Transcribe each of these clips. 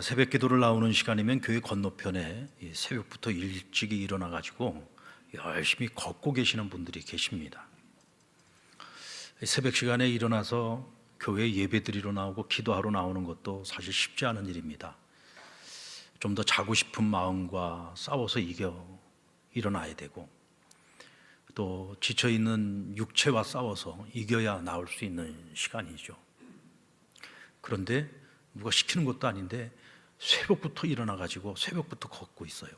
새벽 기도를 나오는 시간이면 교회 건너편에 새벽부터 일찍이 일어나 가지고 열심히 걷고 계시는 분들이 계십니다. 새벽 시간에 일어나서 교회 예배드리러 나오고 기도하러 나오는 것도 사실 쉽지 않은 일입니다. 좀 더 자고 싶은 마음과 싸워서 이겨 일어나야 되고, 또 지쳐있는 육체와 싸워서 이겨야 나올 수 있는 시간이죠. 그런데 누가 시키는 것도 아닌데 새벽부터 일어나 가지고 새벽부터 걷고 있어요.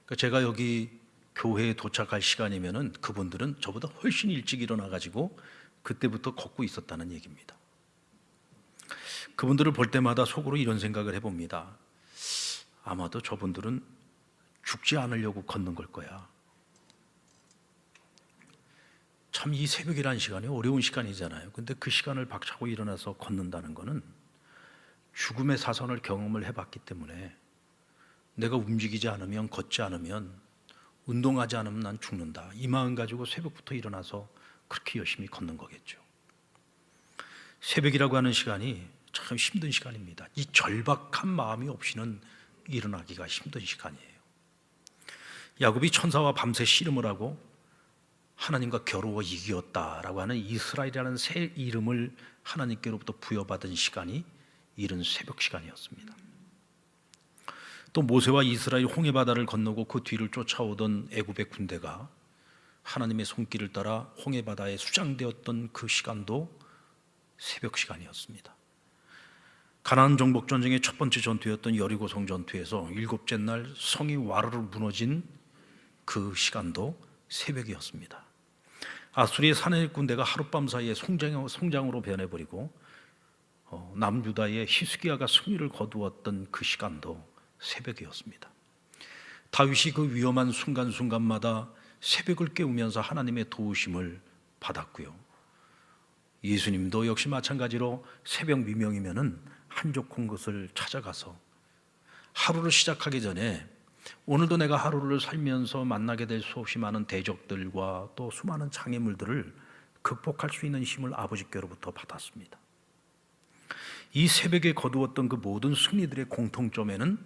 그러니까 제가 여기 교회에 도착할 시간이면은 그분들은 저보다 훨씬 일찍 일어나 가지고 그때부터 걷고 있었다는 얘기입니다. 그분들을 볼 때마다 속으로 이런 생각을 해봅니다. 아마도 저분들은 죽지 않으려고 걷는 걸 거야. 참 이 새벽이라는 시간이 어려운 시간이잖아요. 근데 그 시간을 박차고 일어나서 걷는다는 거는 죽음의 사선을 경험을 해봤기 때문에 내가 움직이지 않으면, 걷지 않으면, 운동하지 않으면 난 죽는다, 이 마음 가지고 새벽부터 일어나서 그렇게 열심히 걷는 거겠죠. 새벽이라고 하는 시간이 참 힘든 시간입니다. 이 절박한 마음이 없이는 일어나기가 힘든 시간이에요. 야곱이 천사와 밤새 씨름을 하고 하나님과 겨루어 이겼다라고 하는 이스라엘이라는 새 이름을 하나님께로부터 부여받은 시간이 이른 새벽 시간이었습니다. 또 모세와 이스라엘 홍해바다를 건너고 그 뒤를 쫓아오던 애굽의 군대가 하나님의 손길을 따라 홍해바다에 수장되었던 그 시간도 새벽 시간이었습니다. 가나안 정복 전쟁의 첫 번째 전투였던 여리고성 전투에서 일곱째 날 성이 와르르 무너진 그 시간도 새벽이었습니다. 아수리의 사내 군대가 하룻밤 사이에 송장으로 변해버리고 남유다의 히스기야가 승리를 거두었던 그 시간도 새벽이었습니다. 다윗이 그 위험한 순간순간마다 새벽을 깨우면서 하나님의 도우심을 받았고요. 예수님도 역시 마찬가지로 새벽 미명이면은 한적한 곳을 찾아가서 하루를 시작하기 전에 오늘도 내가 하루를 살면서 만나게 될 수 없이 많은 대적들과 또 수많은 장애물들을 극복할 수 있는 힘을 아버지께로부터 받았습니다. 이 새벽에 거두었던 그 모든 승리들의 공통점에는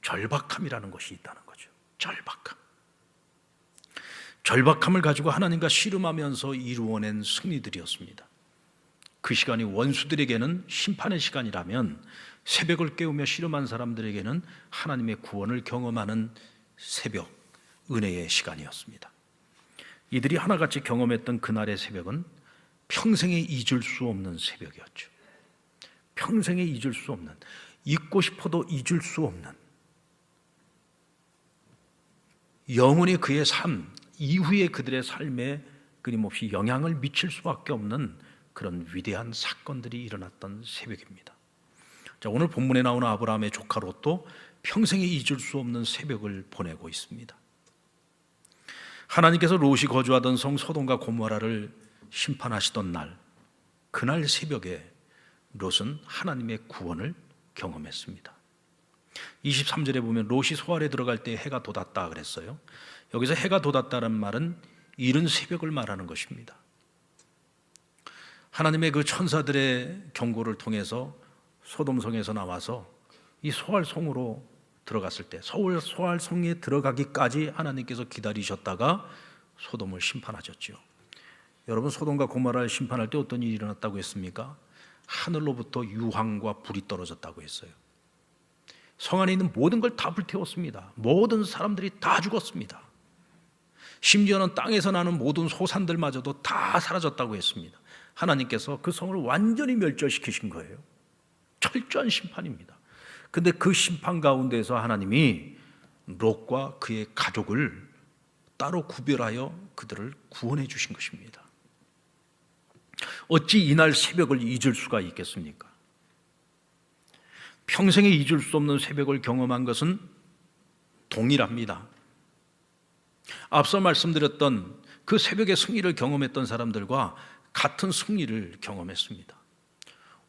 절박함이라는 것이 있다는 거죠. 절박함을 가지고 하나님과 씨름하면서 이루어낸 승리들이었습니다. 그 시간이 원수들에게는 심판의 시간이라면 새벽을 깨우며 씨름한 사람들에게는 하나님의 구원을 경험하는 새벽, 은혜의 시간이었습니다. 이들이 하나같이 경험했던 그날의 새벽은 평생에 잊을 수 없는 새벽이었죠. 평생에 잊을 수 없는, 잊고 싶어도 잊을 수 없는, 영원히 그의 삶 이후에 그들의 삶에 끊임없이 영향을 미칠 수밖에 없는 그런 위대한 사건들이 일어났던 새벽입니다. 자, 오늘 본문에 나오는 아브라함의 조카 롯도 평생에 잊을 수 없는 새벽을 보내고 있습니다. 하나님께서 롯이 거주하던 성 소돔과 고모라를 심판하시던 날, 그날 새벽에 롯은 하나님의 구원을 경험했습니다. 23절에 보면 롯이 소알에 들어갈 때 해가 돋았다 그랬어요. 여기서 해가 돋았다는 말은 이른 새벽을 말하는 것입니다. 하나님의 그 천사들의 경고를 통해서 소돔성에서 나와서 이 소알성으로 들어갔을 때, 소알성에 들어가기까지 하나님께서 기다리셨다가 소돔을 심판하셨죠. 여러분, 소돔과 고모라를 심판할 때 어떤 일이 일어났다고 했습니까? 하늘로부터 유황과 불이 떨어졌다고 했어요. 성 안에 있는 모든 걸 다 불태웠습니다. 모든 사람들이 다 죽었습니다. 심지어는 땅에서 나는 모든 소산들마저도 다 사라졌다고 했습니다. 하나님께서 그 성을 완전히 멸절시키신 거예요. 철저한 심판입니다. 근데 그 심판 가운데서 하나님이 롯과 그의 가족을 따로 구별하여 그들을 구원해 주신 것입니다. 어찌 이날 새벽을 잊을 수가 있겠습니까? 평생에 잊을 수 없는 새벽을 경험한 것은 동일합니다. 앞서 말씀드렸던 그 새벽의 승리를 경험했던 사람들과 같은 승리를 경험했습니다.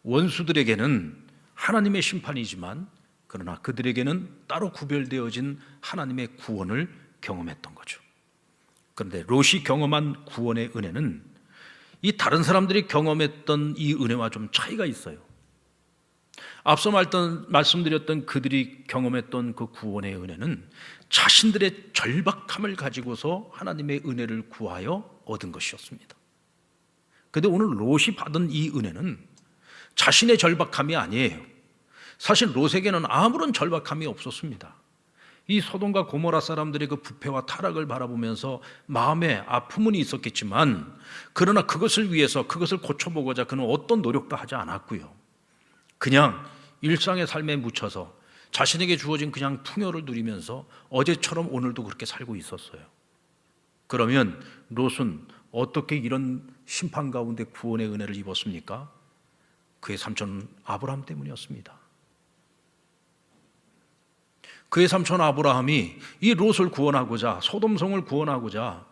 원수들에게는 하나님의 심판이지만 그러나 그들에게는 따로 구별되어진 하나님의 구원을 경험했던 거죠. 그런데 롯이 경험한 구원의 은혜는 이 다른 사람들이 경험했던 이 은혜와 좀 차이가 있어요. 앞서 말씀드렸던 그들이 경험했던 그 구원의 은혜는 자신들의 절박함을 가지고서 하나님의 은혜를 구하여 얻은 것이었습니다. 그런데 오늘 롯이 받은 이 은혜는 자신의 절박함이 아니에요. 사실 롯에게는 아무런 절박함이 없었습니다. 이 소돔과 고모라 사람들의 그 부패와 타락을 바라보면서 마음에 아픔은 있었겠지만, 그러나 그것을 위해서, 그것을 고쳐보고자 그는 어떤 노력도 하지 않았고요. 그냥 일상의 삶에 묻혀서 자신에게 주어진 그냥 풍요를 누리면서 어제처럼 오늘도 그렇게 살고 있었어요. 그러면 롯은 어떻게 이런 심판 가운데 구원의 은혜를 입었습니까? 그의 삼촌 아브라함 때문이었습니다. 그의 삼촌 아브라함이 이 롯을 구원하고자, 소돔성을 구원하고자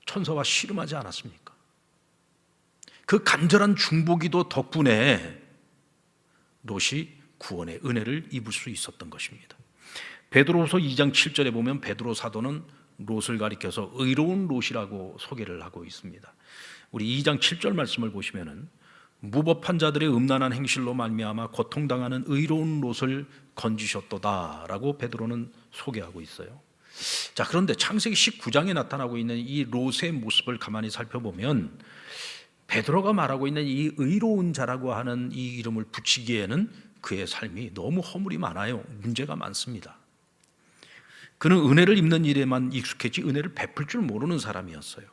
천사와 씨름하지 않았습니까? 그 간절한 중보기도 덕분에 롯이 구원의 은혜를 입을 수 있었던 것입니다. 베드로후서 2장 7절에 보면 베드로 사도는 롯을 가리켜서 의로운 롯이라고 소개를 하고 있습니다. 우리 2장 7절 말씀을 보시면은 무법한 자들의 음란한 행실로 말미암아 고통당하는 의로운 롯을 건지셨도다라고 베드로는 소개하고 있어요. 자, 그런데 창세기 19장에 나타나고 있는 이 롯의 모습을 가만히 살펴보면 베드로가 말하고 있는 이 의로운 자라고 하는 이 이름을 붙이기에는 그의 삶이 너무 허물이 많아요. 문제가 많습니다. 그는 은혜를 입는 일에만 익숙했지 은혜를 베풀 줄 모르는 사람이었어요.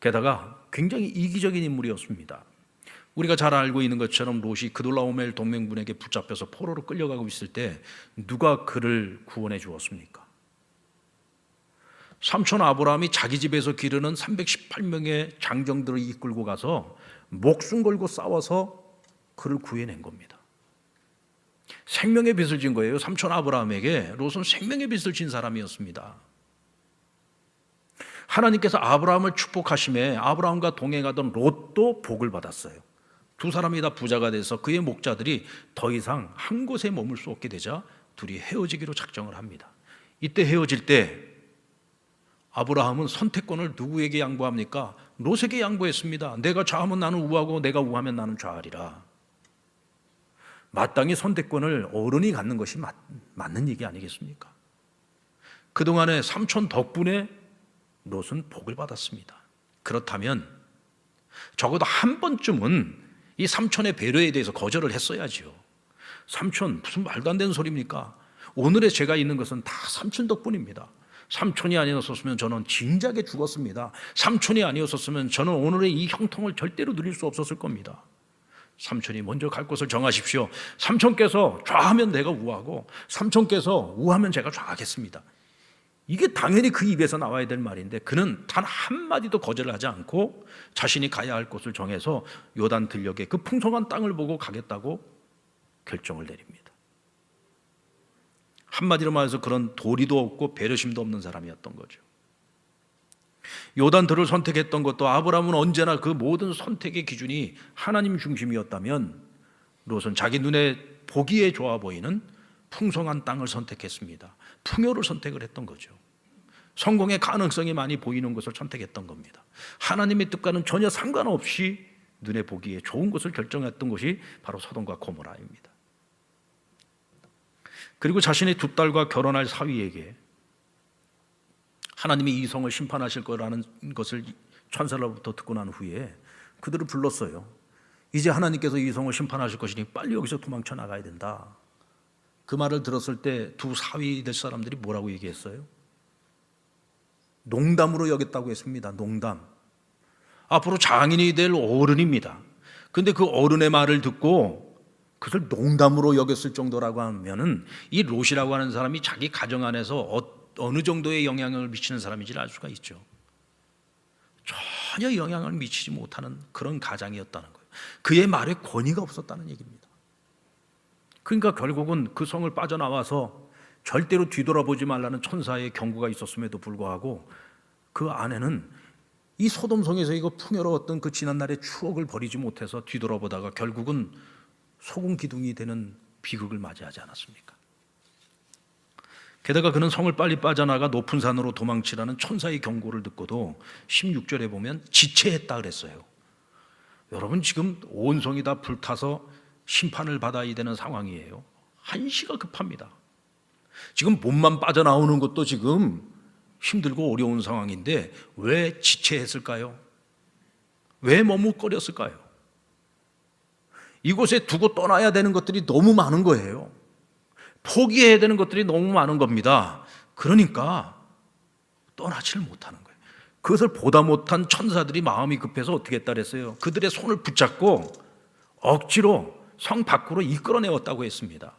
게다가 굉장히 이기적인 인물이었습니다. 우리가 잘 알고 있는 것처럼 롯이 그돌라오멜 동맹군에게 붙잡혀서 포로로 끌려가고 있을 때 누가 그를 구원해 주었습니까? 삼촌 아브라함이 자기 집에서 기르는 318명의 장정들을 이끌고 가서 목숨 걸고 싸워서 그를 구해낸 겁니다. 생명의 빚을 진 거예요. 삼촌 아브라함에게 롯은 생명의 빚을 진 사람이었습니다. 하나님께서 아브라함을 축복하심에 아브라함과 동행하던 롯도 복을 받았어요. 두 사람이 다 부자가 돼서 그의 목자들이 더 이상 한 곳에 머물 수 없게 되자 둘이 헤어지기로 작정을 합니다. 이때 헤어질 때 아브라함은 선택권을 누구에게 양보합니까? 롯에게 양보했습니다. 내가 좌하면 나는 우하고 내가 우하면 나는 좌하리라. 마땅히 선택권을 어른이 갖는 것이 맞는 얘기 아니겠습니까? 그동안의 삼촌 덕분에 롯은 복을 받았습니다. 그렇다면 적어도 한 번쯤은 이 삼촌의 배려에 대해서 거절을 했어야죠. 삼촌, 무슨 말도 안 되는 소리입니까? 오늘의 제가 있는 것은 다 삼촌 덕분입니다. 삼촌이 아니었으면 저는 진작에 죽었습니다. 삼촌이 아니었으면 저는 오늘의 이 형통을 절대로 누릴 수 없었을 겁니다. 삼촌이 먼저 갈 곳을 정하십시오. 삼촌께서 좌하면 내가 우하고 삼촌께서 우하면 제가 좌하겠습니다. 이게 당연히 그 입에서 나와야 될 말인데 그는 단 한마디도 거절을 하지 않고 자신이 가야 할 곳을 정해서 요단 들녘에 그 풍성한 땅을 보고 가겠다고 결정을 내립니다. 한마디로 말해서 그런 도리도 없고 배려심도 없는 사람이었던 거죠. 요단들을 선택했던 것도 아브라함은 언제나 그 모든 선택의 기준이 하나님 중심이었다면 롯은 자기 눈에 보기에 좋아 보이는 풍성한 땅을 선택했습니다. 풍요를 선택을 했던 거죠. 성공의 가능성이 많이 보이는 것을 선택했던 겁니다. 하나님의 뜻과는 전혀 상관없이 눈에 보기에 좋은 것을 결정했던 것이 바로 소돔과 고모라입니다. 그리고 자신의 두 딸과 결혼할 사위에게 하나님이 이성을 심판하실 거라는 것을 천사로부터 듣고 난 후에 그들을 불렀어요. 이제 하나님께서 이성을 심판하실 것이니 빨리 여기서 도망쳐 나가야 된다. 그 말을 들었을 때 두 사위 될 사람들이 뭐라고 얘기했어요? 농담으로 여겼다고 했습니다. 농담. 앞으로 장인이 될 어른입니다. 그런데 그 어른의 말을 듣고 그것을 농담으로 여겼을 정도라고 하면은 이 롯이라고 하는 사람이 자기 가정 안에서 어느 정도의 영향을 미치는 사람인지를 알 수가 있죠. 전혀 영향을 미치지 못하는 그런 가장이었다는 거예요. 그의 말에 권위가 없었다는 얘기입니다. 그러니까 결국은 그 성을 빠져나와서 절대로 뒤돌아보지 말라는 천사의 경고가 있었음에도 불구하고 그 아내는 이 소돔성에서 이거 풍요로웠던 그 지난날의 추억을 버리지 못해서 뒤돌아보다가 결국은 소금 기둥이 되는 비극을 맞이하지 않았습니까? 게다가 그는 성을 빨리 빠져나가 높은 산으로 도망치라는 천사의 경고를 듣고도 16절에 보면 지체했다 그랬어요. 여러분 지금 온 성이 다 불타서 심판을 받아야 되는 상황이에요. 한시가 급합니다. 지금 몸만 빠져나오는 것도 지금 힘들고 어려운 상황인데 왜 지체했을까요? 왜 머뭇거렸을까요? 이곳에 두고 떠나야 되는 것들이 너무 많은 거예요. 포기해야 되는 것들이 너무 많은 겁니다. 그러니까 떠나지를 못하는 거예요. 그것을 보다 못한 천사들이 마음이 급해서 어떻게 했다 그랬어요? 그들의 손을 붙잡고 억지로 성 밖으로 이끌어내었다고 했습니다.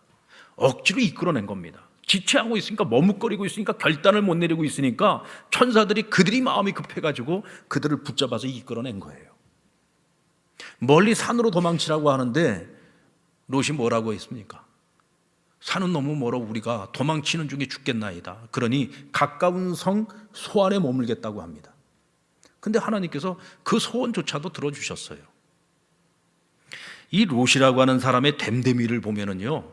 억지로 이끌어낸 겁니다. 지체하고 있으니까, 머뭇거리고 있으니까, 결단을 못 내리고 있으니까 천사들이 그들이 마음이 급해가지고 그들을 붙잡아서 이끌어낸 거예요. 멀리 산으로 도망치라고 하는데 롯이 뭐라고 했습니까? 산은 너무 멀어 우리가 도망치는 중에 죽겠나이다. 그러니 가까운 성 소안에 머물겠다고 합니다. 근데 하나님께서 그 소원조차도 들어주셨어요. 이 롯이라고 하는 사람의 됨됨이를 보면은요,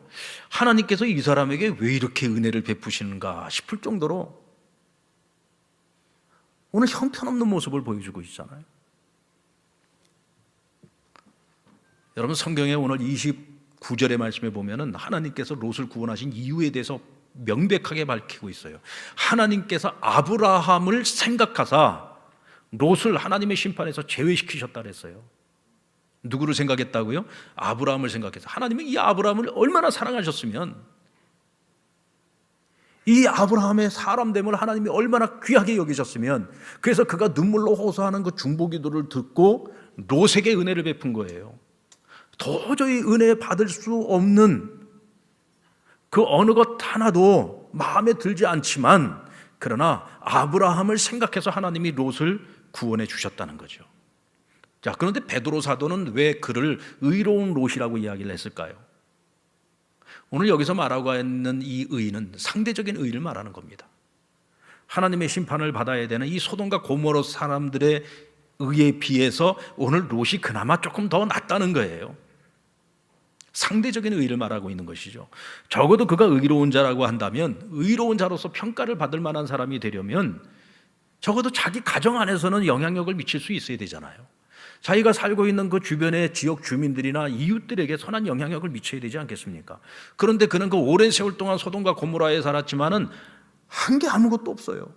하나님께서 이 사람에게 왜 이렇게 은혜를 베푸시는가 싶을 정도로 오늘 형편없는 모습을 보여주고 있잖아요. 여러분, 성경에 오늘 29절의 말씀에 보면은 하나님께서 롯을 구원하신 이유에 대해서 명백하게 밝히고 있어요. 하나님께서 아브라함을 생각하사 롯을 하나님의 심판에서 제외시키셨다 그랬어요. 누구를 생각했다고요? 아브라함을 생각해서. 하나님은 이 아브라함을 얼마나 사랑하셨으면, 이 아브라함의 사람됨을 하나님이 얼마나 귀하게 여기셨으면, 그래서 그가 눈물로 호소하는 그 중보기도를 듣고 롯에게 은혜를 베푼 거예요. 도저히 은혜 받을 수 없는 그 어느 것 하나도 마음에 들지 않지만, 그러나 아브라함을 생각해서 하나님이 롯을 구원해 주셨다는 거죠. 자, 그런데 베드로 사도는 왜 그를 의로운 롯이라고 이야기를 했을까요? 오늘 여기서 말하고 있는 이 의는 상대적인 의를 말하는 겁니다. 하나님의 심판을 받아야 되는 이 소돔과 고모라 사람들의 의에 비해서 오늘 롯이 그나마 조금 더 낫다는 거예요. 상대적인 의를 말하고 있는 것이죠. 적어도 그가 의로운 자라고 한다면, 의로운 자로서 평가를 받을 만한 사람이 되려면 적어도 자기 가정 안에서는 영향력을 미칠 수 있어야 되잖아요. 자기가 살고 있는 그 주변의 지역 주민들이나 이웃들에게 선한 영향력을 미쳐야 되지 않겠습니까? 그런데 그는 그 오랜 세월 동안 소돔과 고모라에 살았지만은 한 게 아무것도 없어요.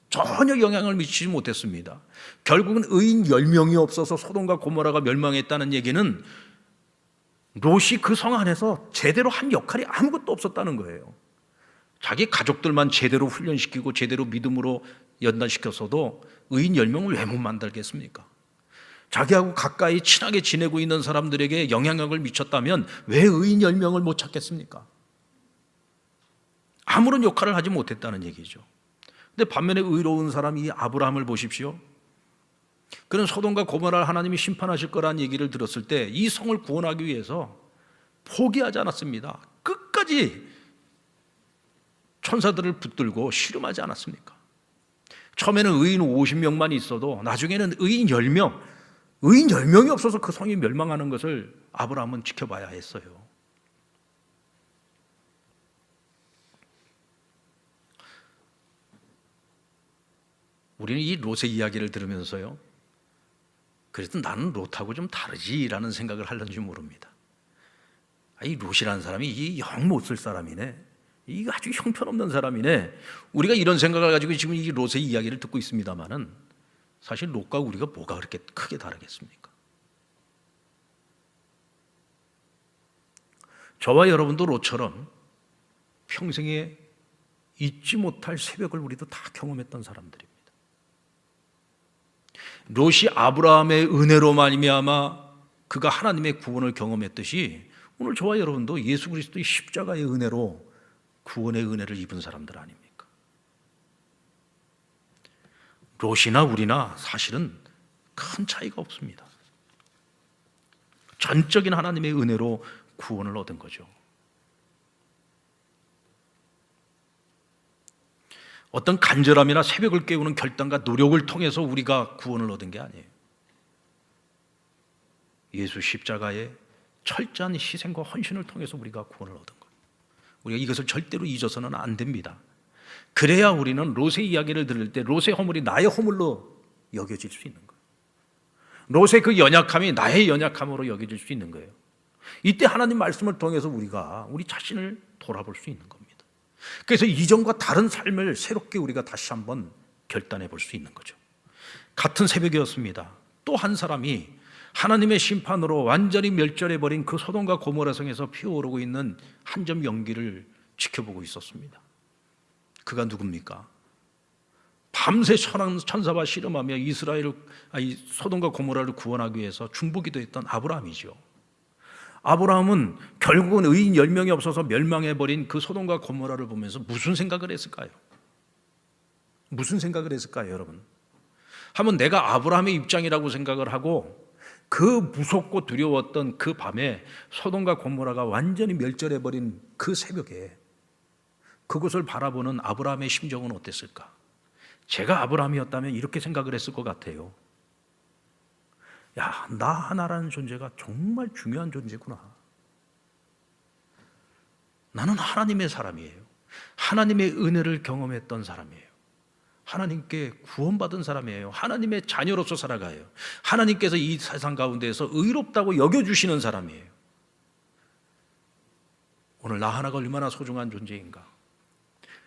전혀 영향을 미치지 못했습니다. 결국은 의인 10명이 없어서 소돔과 고모라가 멸망했다는 얘기는 롯이 그 성 안에서 제대로 한 역할이 아무것도 없었다는 거예요. 자기 가족들만 제대로 훈련시키고 제대로 믿음으로 연단시켰어도 의인 10명을 왜 못 만들겠습니까? 자기하고 가까이 친하게 지내고 있는 사람들에게 영향력을 미쳤다면 왜 의인 10명을 못 찾겠습니까? 아무런 역할을 하지 못했다는 얘기죠. 근데 반면에 의로운 사람이 아브라함을 보십시오. 그는 소돔과 고모라를 하나님이 심판하실 거라는 얘기를 들었을 때 이 성을 구원하기 위해서 포기하지 않았습니다. 끝까지 천사들을 붙들고 씨름하지 않았습니까? 처음에는 의인 50명만 있어도 나중에는 의인 10명, 의인 10명이 없어서 그 성이 멸망하는 것을 아브라함은 지켜봐야 했어요. 우리는 이 롯의 이야기를 들으면서요, 그래도 나는 롯하고 좀 다르지라는 생각을 하려는지 모릅니다. 이 롯이라는 사람이 이 영 못 쓸 사람이네, 이 아주 형편없는 사람이네, 우리가 이런 생각을 가지고 지금 이 롯의 이야기를 듣고 있습니다만은 사실 롯과 우리가 뭐가 그렇게 크게 다르겠습니까? 저와 여러분도 롯처럼 평생에 잊지 못할 새벽을 우리도 다 경험했던 사람들입니다. 롯이 아브라함의 은혜로 말미암아 그가 하나님의 구원을 경험했듯이 오늘 저와 여러분도 예수 그리스도의 십자가의 은혜로 구원의 은혜를 입은 사람들 아닙니까? 롯이나 우리나 사실은 큰 차이가 없습니다. 전적인 하나님의 은혜로 구원을 얻은 거죠. 어떤 간절함이나 새벽을 깨우는 결단과 노력을 통해서 우리가 구원을 얻은 게 아니에요. 예수 십자가의 철저한 희생과 헌신을 통해서 우리가 구원을 얻은 거예요. 우리가 이것을 절대로 잊어서는 안 됩니다. 그래야 우리는 롯의 이야기를 들을 때 롯의 허물이 나의 허물로 여겨질 수 있는 거예요. 롯의 그 연약함이 나의 연약함으로 여겨질 수 있는 거예요. 이때 하나님 말씀을 통해서 우리가 우리 자신을 돌아볼 수 있는 겁니다. 그래서 이전과 다른 삶을 새롭게 우리가 다시 한번 결단해 볼 수 있는 거죠. 같은 새벽이었습니다. 또 한 사람이 하나님의 심판으로 완전히 멸절해버린 그 소돔과 고모라 성에서 피어오르고 있는 한 점 연기를 지켜보고 있었습니다. 그가 누굽니까? 밤새 천사와 씨름하며 소돔과 고모라를 구원하기 위해서 중보기도했던 아브라함이죠. 아브라함은 결국은 의인 10명이 없어서 멸망해버린 그 소돔과 고모라를 보면서 무슨 생각을 했을까요? 무슨 생각을 했을까요, 여러분? 한번 내가 아브라함의 입장이라고 생각을 하고 그 무섭고 두려웠던 그 밤에 소돔과 고모라가 완전히 멸절해버린 그 새벽에 그것을 바라보는 아브라함의 심정은 어땠을까? 제가 아브라함이었다면 이렇게 생각을 했을 것 같아요. 야, 나 하나라는 존재가 정말 중요한 존재구나. 나는 하나님의 사람이에요. 하나님의 은혜를 경험했던 사람이에요. 하나님께 구원받은 사람이에요. 하나님의 자녀로서 살아가요. 하나님께서 이 세상 가운데에서 의롭다고 여겨주시는 사람이에요. 오늘 나 하나가 얼마나 소중한 존재인가.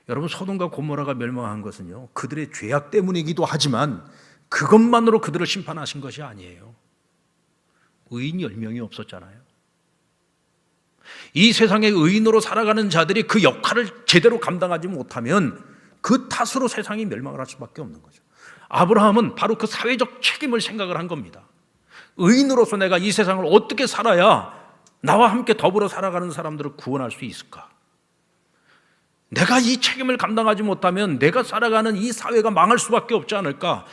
여러분, 소돔과 고모라가 멸망한 것은요, 그들의 죄악 때문이기도 하지만 그것만으로 그들을 심판하신 것이 아니에요. 의인 10명이 없었잖아요. 이 세상에 의인으로 살아가는 자들이 그 역할을 제대로 감당하지 못하면 그 탓으로 세상이 멸망을 할 수밖에 없는 거죠. 아브라함은 바로 그 사회적 책임을 생각을 한 겁니다. 의인으로서 내가 이 세상을 어떻게 살아야 나와 함께 더불어 살아가는 사람들을 구원할 수 있을까? 내가 이 책임을 감당하지 못하면 내가 살아가는 이 사회가 망할 수밖에 없지 않을까?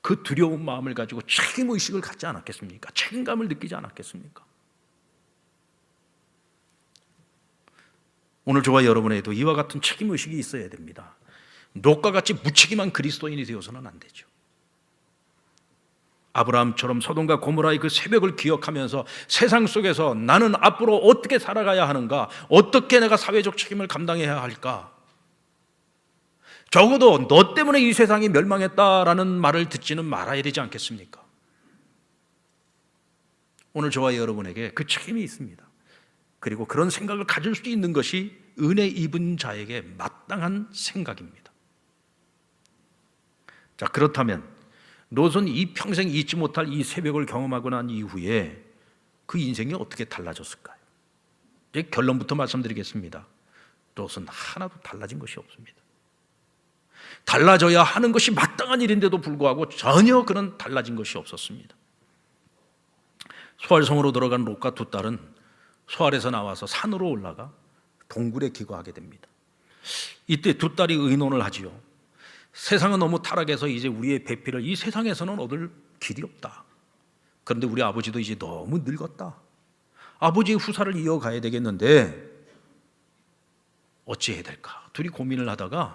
그 두려운 마음을 가지고 책임의식을 갖지 않았겠습니까? 책임감을 느끼지 않았겠습니까? 오늘 저와 여러분에도 이와 같은 책임의식이 있어야 됩니다. 롯과 같이 무책임한 그리스도인이 되어서는 안 되죠. 아브라함처럼 소돔과 고모라의 그 새벽을 기억하면서 세상 속에서 나는 앞으로 어떻게 살아가야 하는가, 어떻게 내가 사회적 책임을 감당해야 할까. 적어도 너 때문에 이 세상이 멸망했다라는 말을 듣지는 말아야 되지 않겠습니까? 오늘 저와 여러분에게 그 책임이 있습니다. 그리고 그런 생각을 가질 수 있는 것이 은혜 입은 자에게 마땅한 생각입니다. 자, 그렇다면 롯은 이 평생 잊지 못할 이 새벽을 경험하고 난 이후에 그 인생이 어떻게 달라졌을까요? 이제 결론부터 말씀드리겠습니다. 롯은 하나도 달라진 것이 없습니다. 달라져야 하는 것이 마땅한 일인데도 불구하고 전혀 그런 달라진 것이 없었습니다. 소알성으로 들어간 롯과 두 딸은 소알에서 나와서 산으로 올라가 동굴에 기거하게 됩니다. 이때 두 딸이 의논을 하지요. 세상은 너무 타락해서 이제 우리의 배필을 이 세상에서는 얻을 길이 없다. 그런데 우리 아버지도 이제 너무 늙었다. 아버지의 후사를 이어가야 되겠는데 어찌해야 될까? 둘이 고민을 하다가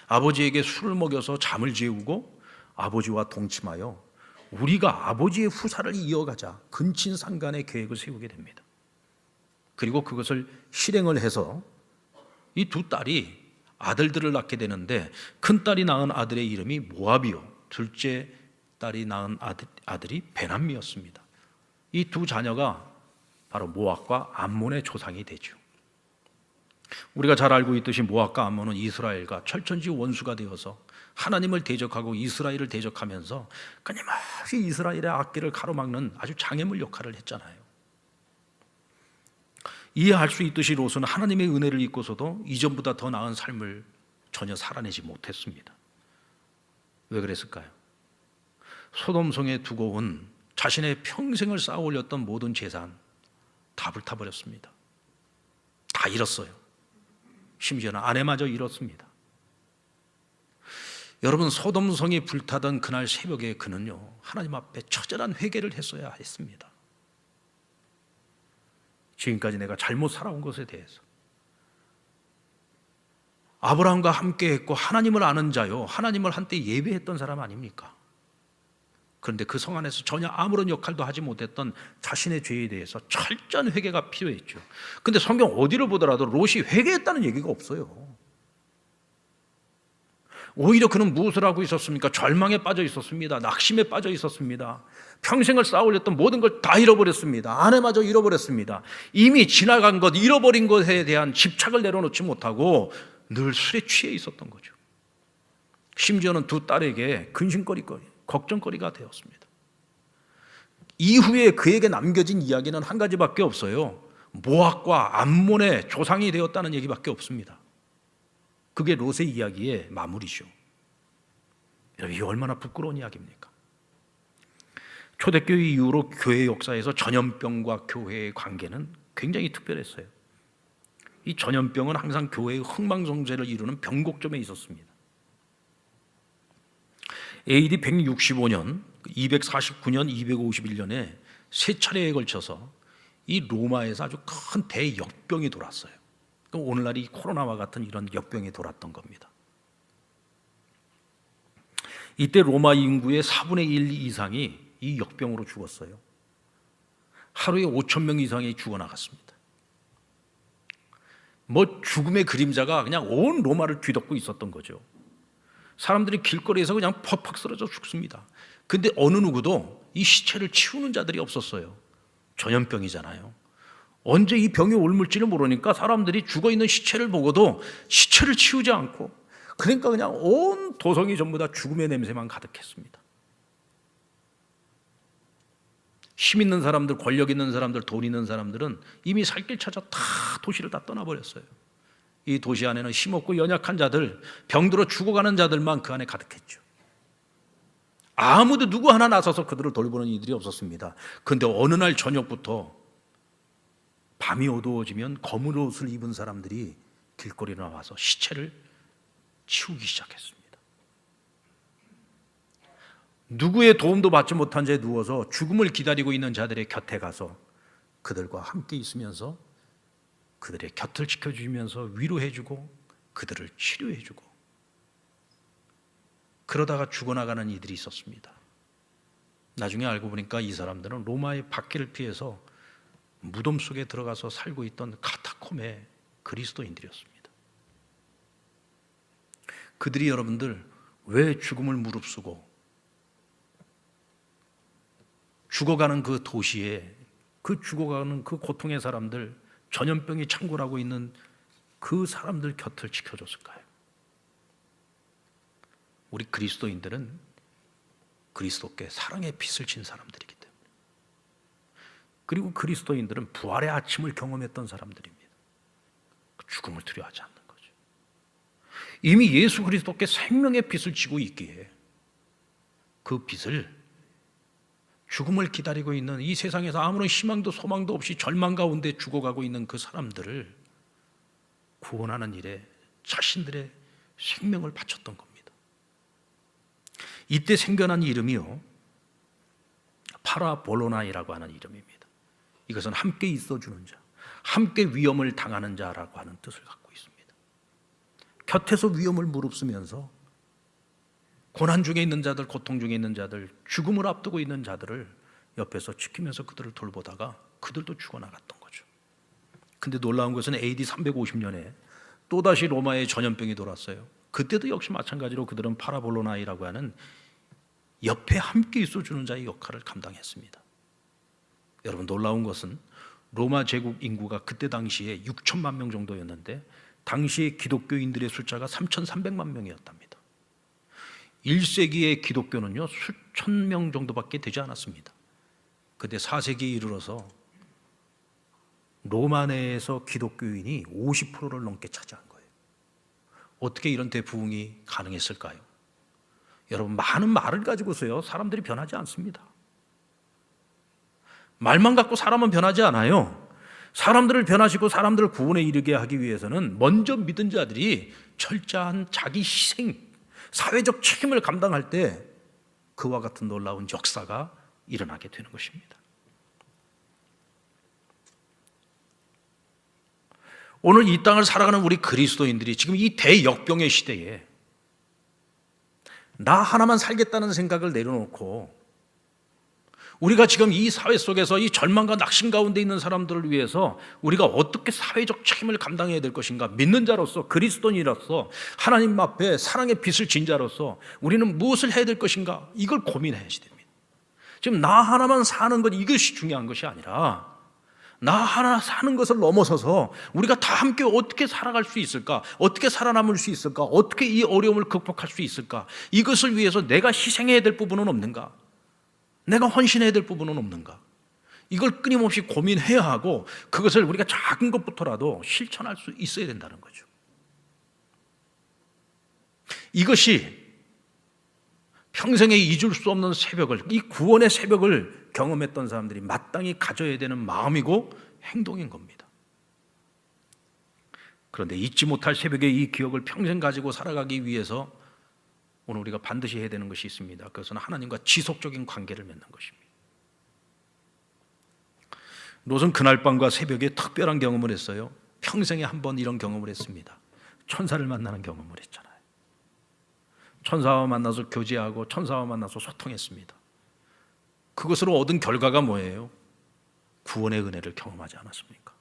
아버지에게 술을 먹여서 잠을 재우고 아버지와 동침하여 우리가 아버지의 후사를 이어가자 근친상간의 계획을 세우게 됩니다. 그리고 그것을 실행을 해서 이 두 딸이 아들들을 낳게 되는데 큰 딸이 낳은 아들의 이름이 모압이요, 둘째 딸이 낳은 아들이 베남미였습니다. 이 두 자녀가 바로 모압과 암몬의 조상이 되죠. 우리가 잘 알고 있듯이 모압과 암몬은 이스라엘과 철천지 원수가 되어서 하나님을 대적하고 이스라엘을 대적하면서 끊임없이 이스라엘의 앞길을 가로막는 아주 장애물 역할을 했잖아요. 이해할 수 있듯이 롯은 하나님의 은혜를 잊고서도 이전보다 더 나은 삶을 전혀 살아내지 못했습니다. 왜 그랬을까요? 소돔성에 두고 온 자신의 평생을 쌓아 올렸던 모든 재산 다 불타버렸습니다. 다 잃었어요. 심지어는 아내마저 잃었습니다. 여러분, 소돔성이 불타던 그날 새벽에 그는요, 하나님 앞에 처절한 회개를 했어야 했습니다. 지금까지 내가 잘못 살아온 것에 대해서 아브라함과 함께 했고 하나님을 아는 자요, 하나님을 한때 예배했던 사람 아닙니까? 그런데 그 성 안에서 전혀 아무런 역할도 하지 못했던 자신의 죄에 대해서 철저한 회개가 필요했죠. 그런데 성경 어디를 보더라도 롯이 회개했다는 얘기가 없어요. 오히려 그는 무엇을 하고 있었습니까? 절망에 빠져 있었습니다. 낙심에 빠져 있었습니다. 평생을 쌓아올렸던 모든 걸 다 잃어버렸습니다. 아내마저 잃어버렸습니다. 이미 지나간 것, 잃어버린 것에 대한 집착을 내려놓지 못하고 늘 술에 취해 있었던 거죠. 심지어는 두 딸에게 근심거리거리, 걱정거리가 되었습니다. 이후에 그에게 남겨진 이야기는 한 가지밖에 없어요. 모압과 암몬의 조상이 되었다는 얘기밖에 없습니다. 그게 롯의 이야기의 마무리죠. 이 얼마나 부끄러운 이야기입니까? 초대교회 이후로 교회 역사에서 전염병과 교회의 관계는 굉장히 특별했어요. 이 전염병은 항상 교회의 흥망성쇠를 이루는 변곡점에 있었습니다. AD 165년, 249년, 251년에 세 차례에 걸쳐서 이 로마에서 아주 큰 대역병이 돌았어요. 오늘날 이 코로나와 같은 이런 역병이 돌았던 겁니다. 이때 로마 인구의 4분의 1 이상이 이 역병으로 죽었어요. 하루에 5천 명 이상이 죽어나갔습니다. 죽음의 그림자가 그냥 온 로마를 뒤덮고 있었던 거죠. 사람들이 길거리에서 그냥 퍽퍽 쓰러져 죽습니다. 근데 어느 누구도 이 시체를 치우는 자들이 없었어요. 전염병이잖아요. 언제 이 병이 옮을지를 모르니까 사람들이 죽어있는 시체를 보고도 시체를 치우지 않고, 그러니까 그냥 온 도성이 전부 다 죽음의 냄새만 가득했습니다. 힘 있는 사람들, 권력 있는 사람들, 돈 있는 사람들은 이미 살 길 찾아 다 도시를 다 떠나버렸어요. 이 도시 안에는 힘없고 연약한 자들, 병들어 죽어가는 자들만 그 안에 가득했죠. 아무도 누구 하나 나서서 그들을 돌보는 이들이 없었습니다. 그런데 어느 날 저녁부터 밤이 어두워지면 검은 옷을 입은 사람들이 길거리에 나와서 시체를 치우기 시작했습니다. 누구의 도움도 받지 못한 채 누워서 죽음을 기다리고 있는 자들의 곁에 가서 그들과 함께 있으면서 그들의 곁을 지켜주면서 위로해주고 그들을 치료해주고, 그러다가 죽어나가는 이들이 있었습니다. 나중에 알고 보니까 이 사람들은 로마의 박해를 피해서 무덤 속에 들어가서 살고 있던 카타콤의 그리스도인들이었습니다. 그들이 여러분들 왜 죽음을 무릅쓰고 죽어가는 그 도시에, 그 죽어가는 그 고통의 사람들, 전염병이 창궐하고 있는 그 사람들 곁을 지켜줬을까요? 우리 그리스도인들은 그리스도께 사랑의 핏을 진 사람들이기 때문에, 그리고 그리스도인들은 부활의 아침을 경험했던 사람들입니다. 죽음을 두려워하지 않는 거죠. 이미 예수 그리스도께 생명의 핏을 지고 있기에 그 핏을 죽음을 기다리고 있는 이 세상에서 아무런 희망도 소망도 없이 절망 가운데 죽어가고 있는 그 사람들을 구원하는 일에 자신들의 생명을 바쳤던 겁니다. 이때 생겨난 이름이요, 파라볼로나이라고 하는 이름입니다. 이것은 함께 있어주는 자, 함께 위험을 당하는 자라고 하는 뜻을 갖고 있습니다. 곁에서 위험을 무릅쓰면서 고난 중에 있는 자들, 고통 중에 있는 자들, 죽음을 앞두고 있는 자들을 옆에서 지키면서 그들을 돌보다가 그들도 죽어나갔던 거죠. 근데 놀라운 것은 AD 350년에 또다시 로마의 전염병이 돌았어요. 그때도 역시 마찬가지로 그들은 파라볼로나이라고 하는 옆에 함께 있어주는 자의 역할을 감당했습니다. 여러분, 놀라운 것은 로마 제국 인구가 그때 당시에 6천만 명 정도였는데 당시의 기독교인들의 숫자가 3,300만 명이었답니다. 1세기의 기독교는요 수천 명 정도밖에 되지 않았습니다. 그런데 4세기에 이르러서 로마 내에서 기독교인이 50%를 넘게 차지한 거예요. 어떻게 이런 대부흥이 가능했을까요? 여러분, 많은 말을 가지고서요 사람들이 변하지 않습니다. 말만 갖고 사람은 변하지 않아요. 사람들을 변화시키고 사람들을 구원에 이르게 하기 위해서는 먼저 믿은 자들이 철저한 자기 희생, 사회적 책임을 감당할 때 그와 같은 놀라운 역사가 일어나게 되는 것입니다. 오늘 이 땅을 살아가는 우리 그리스도인들이 지금 이 대역병의 시대에 나 하나만 살겠다는 생각을 내려놓고 우리가 지금 이 사회 속에서 이 절망과 낙심 가운데 있는 사람들을 위해서 우리가 어떻게 사회적 책임을 감당해야 될 것인가? 믿는 자로서, 그리스도인으로서, 하나님 앞에 사랑의 빛을 진 자로서 우리는 무엇을 해야 될 것인가? 이걸 고민해야 됩니다. 지금 나 하나만 사는 것, 이것이 중요한 것이 아니라 나 하나 사는 것을 넘어서서 우리가 다 함께 어떻게 살아갈 수 있을까? 어떻게 살아남을 수 있을까? 어떻게 이 어려움을 극복할 수 있을까? 이것을 위해서 내가 희생해야 될 부분은 없는가? 내가 헌신해야 될 부분은 없는가? 이걸 끊임없이 고민해야 하고 그것을 우리가 작은 것부터라도 실천할 수 있어야 된다는 거죠. 이것이 평생에 잊을 수 없는 새벽을, 이 구원의 새벽을 경험했던 사람들이 마땅히 가져야 되는 마음이고 행동인 겁니다. 그런데 잊지 못할 새벽의 이 기억을 평생 가지고 살아가기 위해서 오늘 우리가 반드시 해야 되는 것이 있습니다. 그것은 하나님과 지속적인 관계를 맺는 것입니다. 롯은 그날 밤과 새벽에 특별한 경험을 했어요. 평생에 한 번 이런 경험을 했습니다. 천사를 만나는 경험을 했잖아요. 천사와 만나서 교제하고 천사와 만나서 소통했습니다. 그것으로 얻은 결과가 뭐예요? 구원의 은혜를 경험하지 않았습니까?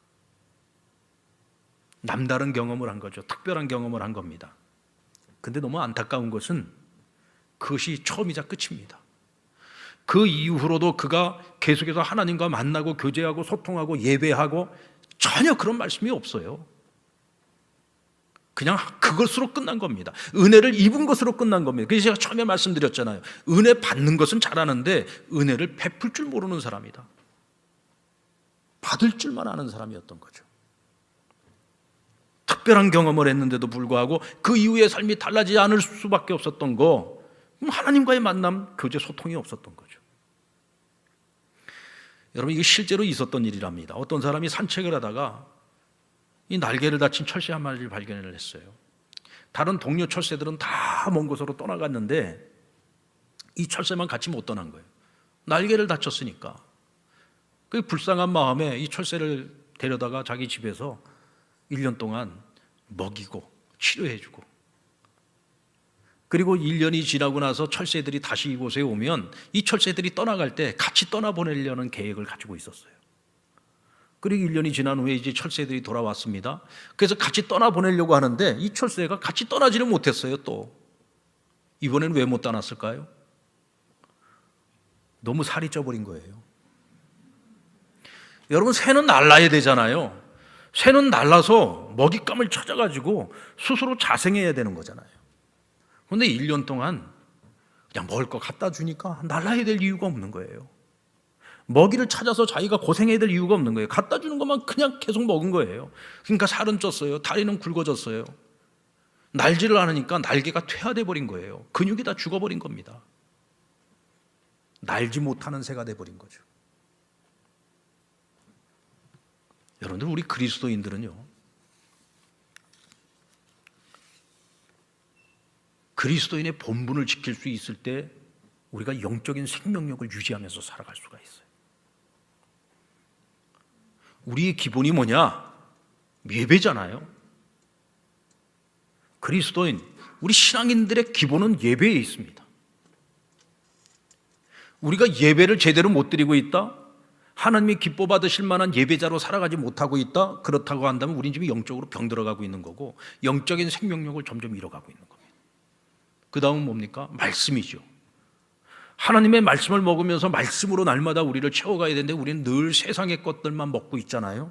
남다른 경험을 한 거죠. 특별한 경험을 한 겁니다. 근데 너무 안타까운 것은 그것이 처음이자 끝입니다. 그 이후로도 그가 계속해서 하나님과 만나고 교제하고 소통하고 예배하고 전혀 그런 말씀이 없어요. 그냥 그것으로 끝난 겁니다. 은혜를 입은 것으로 끝난 겁니다. 그래서 제가 처음에 말씀드렸잖아요. 은혜 받는 것은 잘하는데 은혜를 베풀 줄 모르는 사람이다. 받을 줄만 아는 사람이었던 거죠. 특별한 경험을 했는데도 불구하고 그 이후의 삶이 달라지지 않을 수밖에 없었던 거, 하나님과의 만남, 교제, 소통이 없었던 거죠. 여러분, 이게 실제로 있었던 일이랍니다. 어떤 사람이 산책을 하다가 이 날개를 다친 철새 한 마리를 발견을 했어요. 다른 동료 철새들은 다 먼 곳으로 떠나갔는데 이 철새만 같이 못 떠난 거예요. 날개를 다쳤으니까. 그 불쌍한 마음에 이 철새를 데려다가 자기 집에서 1년 동안 먹이고 치료해주고, 그리고 1년이 지나고 나서 철새들이 다시 이곳에 오면 이 철새들이 떠나갈 때 같이 떠나보내려는 계획을 가지고 있었어요. 그리고 1년이 지난 후에 이제 철새들이 돌아왔습니다. 그래서 같이 떠나보내려고 하는데 이 철새가 같이 떠나지를 못했어요. 또 이번에는 왜 못 떠났을까요? 너무 살이 쪄버린 거예요. 여러분, 새는 날라야 되잖아요. 새는 날라서 먹잇감을 찾아가지고 스스로 자생해야 되는 거잖아요. 그런데 1년 동안 그냥 먹을 거 갖다 주니까 날라야 될 이유가 없는 거예요. 먹이를 찾아서 자기가 고생해야 될 이유가 없는 거예요. 갖다 주는 것만 그냥 계속 먹은 거예요. 그러니까 살은 쪘어요. 다리는 굵어졌어요. 날지를 않으니까 날개가 퇴화돼 버린 거예요. 근육이 다 죽어버린 겁니다. 날지 못하는 새가 돼버린 거죠. 여러분들, 우리 그리스도인들은요, 그리스도인의 본분을 지킬 수 있을 때 우리가 영적인 생명력을 유지하면서 살아갈 수가 있어요. 우리의 기본이 뭐냐? 예배잖아요. 그리스도인, 우리 신앙인들의 기본은 예배에 있습니다. 우리가 예배를 제대로 못 드리고 있다? 하나님이 기뻐 받으실 만한 예배자로 살아가지 못하고 있다? 그렇다고 한다면 우린 지금 영적으로 병들어가고 있는 거고 영적인 생명력을 점점 잃어가고 있는 겁니다. 그 다음은 뭡니까? 말씀이죠. 하나님의 말씀을 먹으면서 말씀으로 날마다 우리를 채워가야 되는데 우리는 늘 세상의 것들만 먹고 있잖아요.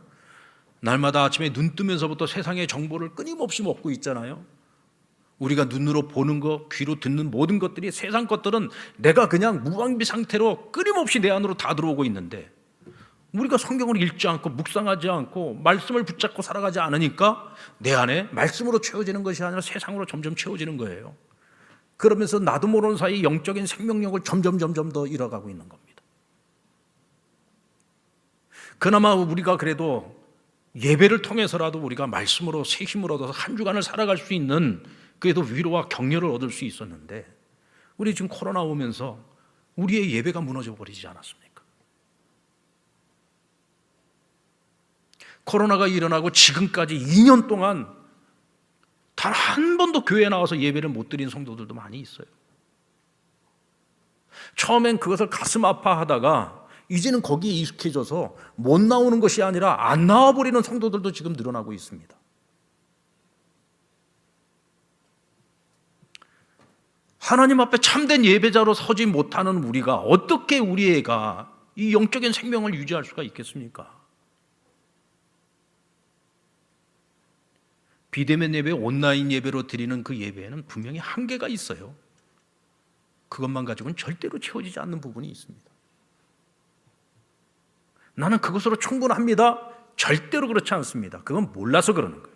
날마다 아침에 눈 뜨면서부터 세상의 정보를 끊임없이 먹고 있잖아요. 우리가 눈으로 보는 것, 귀로 듣는 모든 것들이, 세상 것들은 내가 그냥 무방비 상태로 끊임없이 내 안으로 다 들어오고 있는데 우리가 성경을 읽지 않고 묵상하지 않고 말씀을 붙잡고 살아가지 않으니까 내 안에 말씀으로 채워지는 것이 아니라 세상으로 점점 채워지는 거예요. 그러면서 나도 모르는 사이 영적인 생명력을 점점 더 잃어가고 있는 겁니다. 그나마 우리가 그래도 예배를 통해서라도 우리가 말씀으로 새 힘을 얻어서 한 주간을 살아갈 수 있는, 그래도 위로와 격려를 얻을 수 있었는데 우리 지금 코로나 오면서 우리의 예배가 무너져 버리지 않았습니까? 코로나가 일어나고 지금까지 2년 동안 단 한 번도 교회에 나와서 예배를 못 드린 성도들도 많이 있어요. 처음엔 그것을 가슴 아파하다가 이제는 거기에 익숙해져서 못 나오는 것이 아니라 안 나와버리는 성도들도 지금 늘어나고 있습니다. 하나님 앞에 참된 예배자로 서지 못하는 우리가 어떻게 우리 애가 이 영적인 생명을 유지할 수가 있겠습니까? 비대면 예배, 온라인 예배로 드리는 그 예배에는 분명히 한계가 있어요. 그것만 가지고는 절대로 채워지지 않는 부분이 있습니다. 나는 그것으로 충분합니다. 절대로 그렇지 않습니다. 그건 몰라서 그러는 거예요.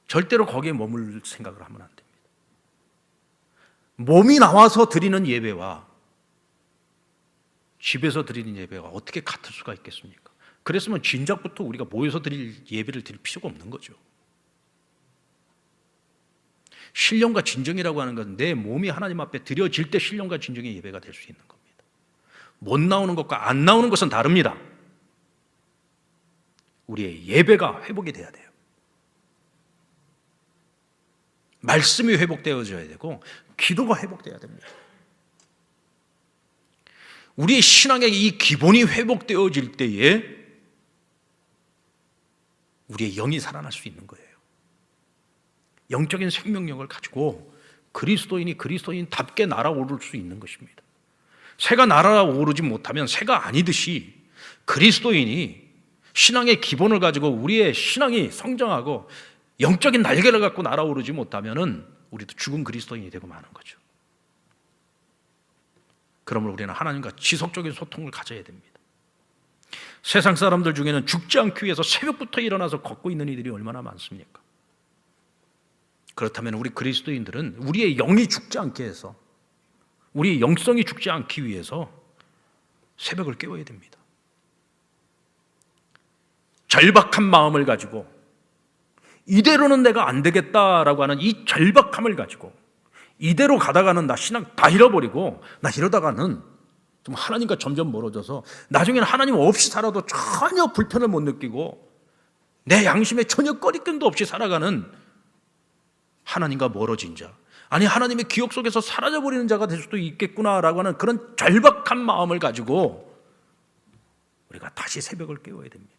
절대로 거기에 머물 생각을 하면 안 됩니다. 몸이 나와서 드리는 예배와 집에서 드리는 예배가 어떻게 같을 수가 있겠습니까? 그랬으면 진작부터 우리가 모여서 드릴 예배를 드릴 필요가 없는 거죠. 신령과 진정이라고 하는 것은 내 몸이 하나님 앞에 드려질 때 신령과 진정의 예배가 될 수 있는 겁니다. 못 나오는 것과 안 나오는 것은 다릅니다. 우리의 예배가 회복이 돼야 돼요. 말씀이 회복되어져야 되고 기도가 회복돼야 됩니다. 우리의 신앙의 이 기본이 회복되어질 때에 우리의 영이 살아날 수 있는 거예요. 영적인 생명력을 가지고 그리스도인이 그리스도인답게 날아오를 수 있는 것입니다. 새가 날아오르지 못하면 새가 아니듯이 그리스도인이 신앙의 기본을 가지고 우리의 신앙이 성장하고 영적인 날개를 갖고 날아오르지 못하면 우리도 죽은 그리스도인이 되고 마는 거죠. 그러므로 우리는 하나님과 지속적인 소통을 가져야 됩니다. 세상 사람들 중에는 죽지 않기 위해서 새벽부터 일어나서 걷고 있는 이들이 얼마나 많습니까? 그렇다면 우리 그리스도인들은 우리의 영이 죽지 않게 해서 우리의 영성이 죽지 않기 위해서 새벽을 깨워야 됩니다. 절박한 마음을 가지고 이대로는 내가 안 되겠다라고 하는 이 절박함을 가지고 이대로 가다가는 나 신앙 다 잃어버리고 나 이러다가는 좀 하나님과 점점 멀어져서 나중에는 하나님 없이 살아도 전혀 불편을 못 느끼고 내 양심에 전혀 꺼리낌도 없이 살아가는 하나님과 멀어진 자, 아니 하나님의 기억 속에서 사라져버리는 자가 될 수도 있겠구나라고 하는 그런 절박한 마음을 가지고 우리가 다시 새벽을 깨워야 됩니다.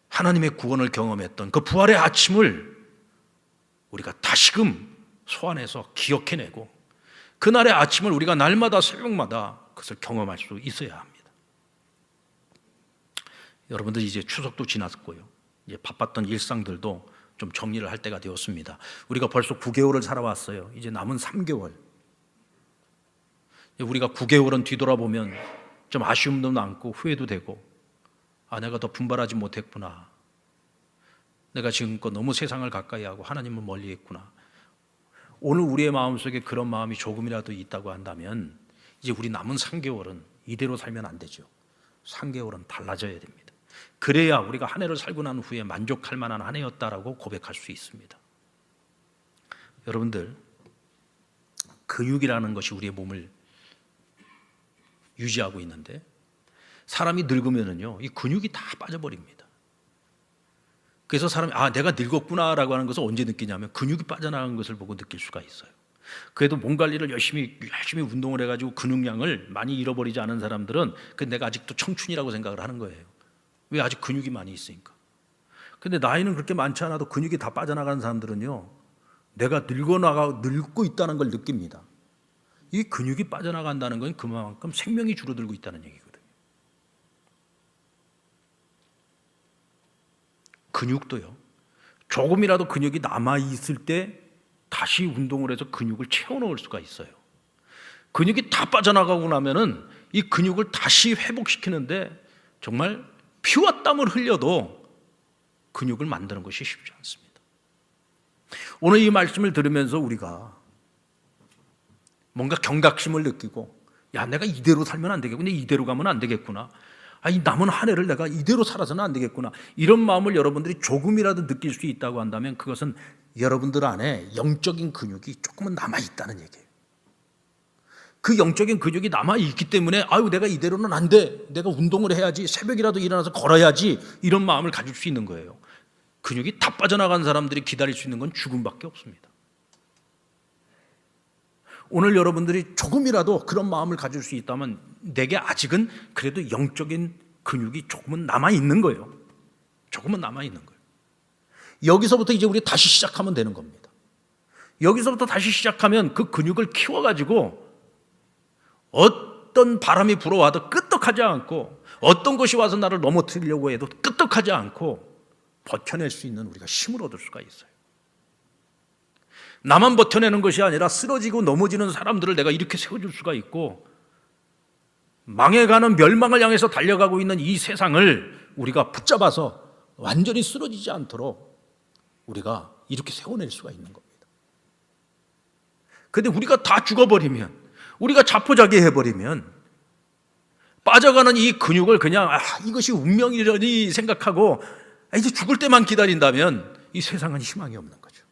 하나님의 구원을 경험했던 그 부활의 아침을 우리가 다시금 소환해서 기억해내고 그날의 아침을 우리가 날마다 새벽마다 그것을 경험할 수 있어야 합니다. 여러분들 이제 추석도 지났고요. 이제 바빴던 일상들도 좀 정리를 할 때가 되었습니다. 우리가 벌써 9개월을 살아왔어요. 이제 남은 3개월. 우리가 9개월은 뒤돌아보면 좀 아쉬움도 남고 후회도 되고 내가 더 분발하지 못했구나. 내가 지금껏 너무 세상을 가까이 하고 하나님을 멀리 했구나. 오늘 우리의 마음속에 그런 마음이 조금이라도 있다고 한다면 이제 우리 남은 3개월은 이대로 살면 안 되죠. 3개월은 달라져야 됩니다. 그래야 우리가 한 해를 살고 난 후에 만족할 만한 한 해였다라고 고백할 수 있습니다. 여러분들, 근육이라는 것이 우리의 몸을 유지하고 있는데 사람이 늙으면은요, 이 근육이 다 빠져버립니다. 그래서 사람이 내가 늙었구나라고 하는 것을 언제 느끼냐면 근육이 빠져나간 것을 보고 느낄 수가 있어요. 그래도 몸 관리를 열심히 운동을 해가지고 근육량을 많이 잃어버리지 않은 사람들은 내가 아직도 청춘이라고 생각을 하는 거예요. 왜? 아직 근육이 많이 있으니까. 근데 나이는 그렇게 많지 않아도 근육이 다 빠져나가는 사람들은요, 내가 늙고 있다는 걸 느낍니다. 이 근육이 빠져나간다는 건 그만큼 생명이 줄어들고 있다는 얘기거든요. 근육도요, 조금이라도 근육이 남아있을 때 다시 운동을 해서 근육을 채워넣을 수가 있어요. 근육이 다 빠져나가고 나면은 이 근육을 다시 회복시키는데 정말 피와 땀을 흘려도 근육을 만드는 것이 쉽지 않습니다. 오늘 이 말씀을 들으면서 우리가 뭔가 경각심을 느끼고 내가 이대로 살면 안 되겠구나, 이대로 가면 안 되겠구나, 이 남은 한 해를 내가 이대로 살아서는 안 되겠구나, 이런 마음을 여러분들이 조금이라도 느낄 수 있다고 한다면 그것은 여러분들 안에 영적인 근육이 조금은 남아있다는 얘기예요. 그 영적인 근육이 남아있기 때문에 내가 이대로는 안 돼, 내가 운동을 해야지, 새벽이라도 일어나서 걸어야지, 이런 마음을 가질 수 있는 거예요. 근육이 다 빠져나간 사람들이 기다릴 수 있는 건 죽음밖에 없습니다. 오늘 여러분들이 조금이라도 그런 마음을 가질 수 있다면 내게 아직은 그래도 영적인 근육이 조금은 남아있는 거예요. 조금은 남아있는 거예요. 여기서부터 이제 우리 다시 시작하면 되는 겁니다. 여기서부터 다시 시작하면 그 근육을 키워가지고 어떤 바람이 불어와도 끄떡하지 않고 어떤 것이 와서 나를 넘어뜨리려고 해도 끄떡하지 않고 버텨낼 수 있는 우리가 힘을 얻을 수가 있어요. 나만 버텨내는 것이 아니라 쓰러지고 넘어지는 사람들을 내가 이렇게 세워줄 수가 있고 망해가는 멸망을 향해서 달려가고 있는 이 세상을 우리가 붙잡아서 완전히 쓰러지지 않도록 우리가 이렇게 세워낼 수가 있는 겁니다. 그런데 우리가 다 죽어버리면, 우리가 자포자기해버리면 빠져가는 이 근육을 그냥 이것이 운명이라니 생각하고 이제 죽을 때만 기다린다면 이 세상은 희망이 없는 거죠.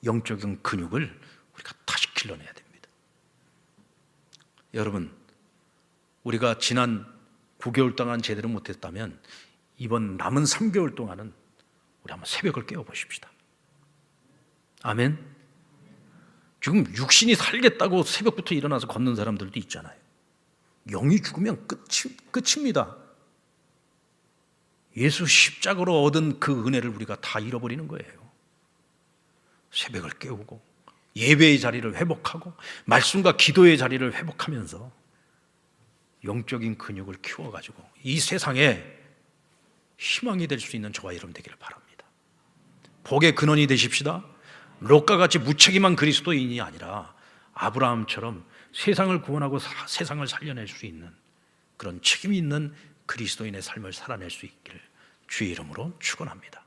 영적인 근육을 우리가 다시 길러내야 됩니다. 여러분, 우리가 지난 9개월 동안 제대로 못했다면 이번 남은 3개월 동안은 우리 한번 새벽을 깨워보십시다. 아멘. 지금 육신이 살겠다고 새벽부터 일어나서 걷는 사람들도 있잖아요. 영이 죽으면 끝입니다. 예수 십자가로 얻은 그 은혜를 우리가 다 잃어버리는 거예요. 새벽을 깨우고 예배의 자리를 회복하고 말씀과 기도의 자리를 회복하면서 영적인 근육을 키워가지고 이 세상에 희망이 될 수 있는 저와 여러분 되기를 바랍니다. 복의 근원이 되십시다. 롯과 같이 무책임한 그리스도인이 아니라 아브라함처럼 세상을 구원하고 세상을 살려낼 수 있는 그런 책임이 있는 그리스도인의 삶을 살아낼 수 있기를 주의 이름으로 축원합니다.